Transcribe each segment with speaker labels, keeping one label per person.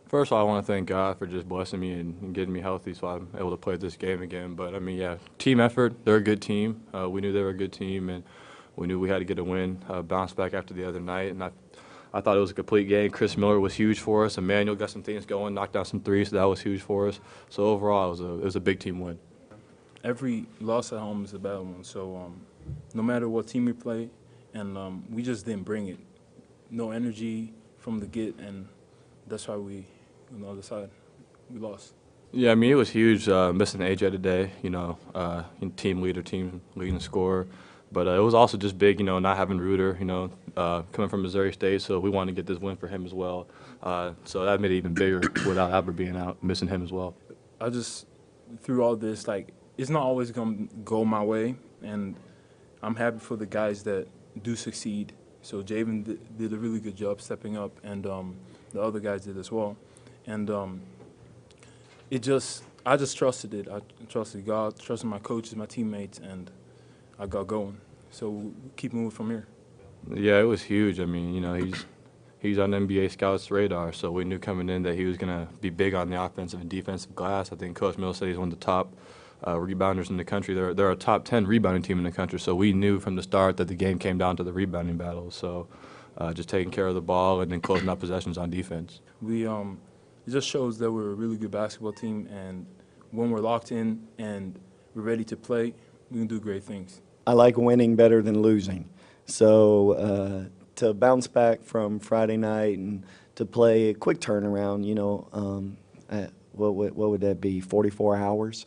Speaker 1: First of all, I want to thank God for just blessing me and getting me healthy so I'm able to play this game again. But, I mean, yeah, team effort. They're a good team. We knew they were a good team, and we knew we had to get a win, bounce back after the other night. And I thought it was a complete game. Chris Miller was huge for us. Emmanuel got some things going, knocked down some threes, so that was huge for us. So, overall, it was a big team win.
Speaker 2: Every loss at home is a bad one. So no matter what team we play, and we just didn't bring it. No energy from the get, and that's why we, decide we lost.
Speaker 1: Yeah, I mean, it was huge missing AJ today, team leader, team leading scorer. But it was also just big, not having Reuter, coming from Missouri State, so we wanted to get this win for him as well. So that made it even bigger without Albert being out, missing him as well.
Speaker 2: I just, through all this, it's not always going to go my way, and I'm happy for the guys that do succeed. So Javen did a really good job stepping up, and the other guys did as well. And I just trusted it. I trusted God, trusted my coaches, my teammates, and I got going. So we'll keep moving from here.
Speaker 1: Yeah, it was huge. I mean, he's on NBA scouts' radar, so we knew coming in that he was going to be big on the offensive and defensive glass. I think Coach Mills said he's one of the top rebounders in the country. They're a top 10 rebounding team in the country, so we knew from the start that the game came down to the rebounding battle. So just taking care of the ball and then closing out possessions on defense.
Speaker 2: It just shows that we're a really good basketball team, and when we're locked in and we're ready to play, we can do great things.
Speaker 3: I like winning better than losing. So to bounce back from Friday night and to play a quick turnaround, what would that be, 44 hours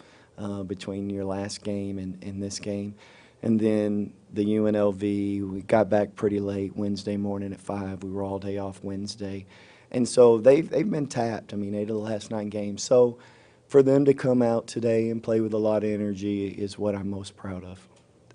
Speaker 3: between your last game and this game. And then the UNLV, we got back pretty late Wednesday morning at 5. We were all day off Wednesday. And so they've been tapped. I mean, 8 of the last 9 games. So for them to come out today and play with a lot of energy is what I'm most proud of.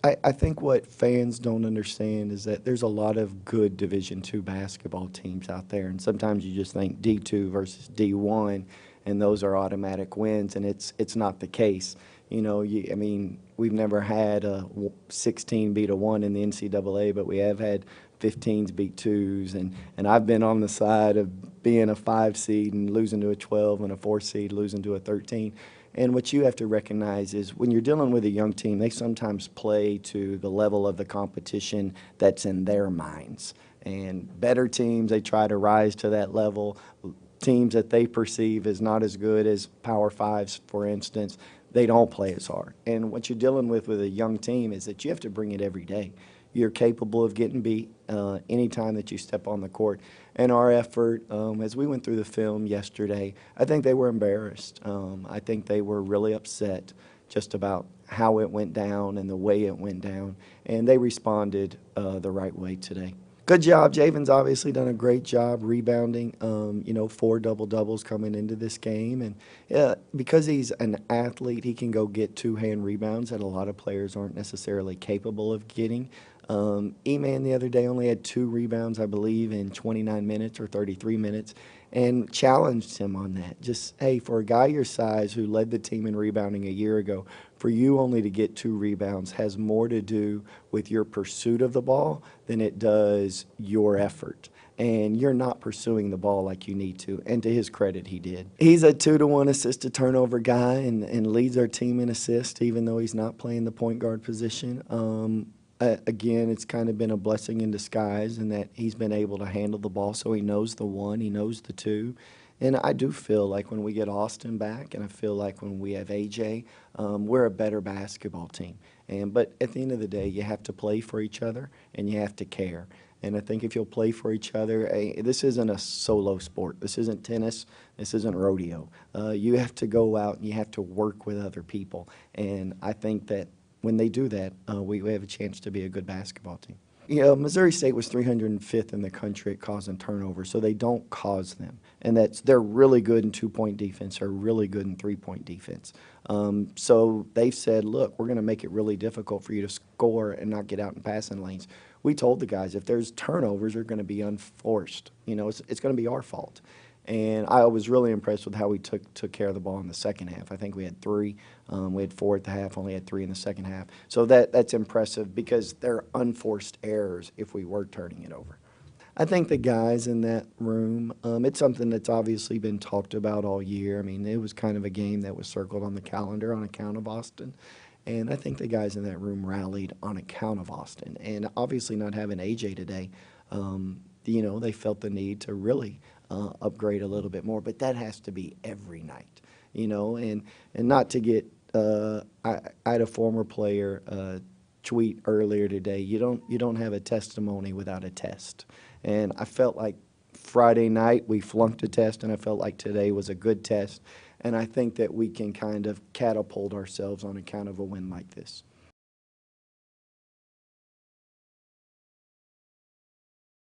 Speaker 3: I think what fans don't understand is that there's a lot of good Division II basketball teams out there, and sometimes you just think D2 versus D1, and those are automatic wins, and it's not the case. We've never had a 16 beat a 1 in the NCAA, but we have had 15s beat 2s, and I've been on the side of being a 5 seed and losing to a 12 and a 4 seed losing to a 13. And what you have to recognize is when you're dealing with a young team, they sometimes play to the level of the competition that's in their minds. And better teams, they try to rise to that level. Teams that they perceive as not as good as Power Fives, for instance, they don't play as hard. And what you're dealing with a young team is that you have to bring it every day. You're capable of getting beat anytime that you step on the court. And our effort, as we went through the film yesterday, I think they were embarrassed. I think they were really upset just about how it went down and the way it went down. And they responded the right way today. Good job. Javen's obviously done a great job rebounding, 4 double-doubles coming into this game. And because he's an athlete, he can go get 2-hand rebounds that a lot of players aren't necessarily capable of getting. E-Man the other day only had 2 rebounds, I believe, in 29 minutes or 33 minutes, and challenged him on that. Just, hey, for a guy your size who led the team in rebounding a year ago, for you only to get 2 rebounds has more to do with your pursuit of the ball than it does your effort. And you're not pursuing the ball like you need to. And to his credit, he did. He's a 2-to-1 assist-to-turnover guy and leads our team in assists, even though he's not playing the point guard position. Again, it's kind of been a blessing in disguise in that he's been able to handle the ball, so he knows the 1, he knows the 2. And I do feel like when we get Austin back, and I feel like when we have AJ, we're a better basketball team. But at the end of the day, you have to play for each other, and you have to care. And I think if you'll play for each other, this isn't a solo sport. This isn't tennis. This isn't rodeo. You have to go out and you have to work with other people. And I think that when they do that, we have a chance to be a good basketball team. Missouri State was 305th in the country at causing turnovers, so they don't cause them. And they're really good in 2-point defense. They're really good in 3-point defense. So they've said, look, we're going to make it really difficult for you to score and not get out in passing lanes. We told the guys if there's turnovers, they're going to be unforced. It's going to be our fault. And I was really impressed with how we took care of the ball in the second half. I think we had 3. We had 4 at the half, only had 3 in the second half. So that's impressive because they're unforced errors if we were turning it over. I think the guys in that room, it's something that's obviously been talked about all year. I mean, it was kind of a game that was circled on the calendar on account of Austin. And I think the guys in that room rallied on account of Austin. And obviously, not having AJ today, they felt the need to really upgrade a little bit more. But that has to be every night, and not to get. I had a former player tweet earlier today. You don't have a testimony without a test, and I felt like Friday night we flunked a test, and I felt like today was a good test, and I think that we can kind of catapult ourselves on account of a win like this.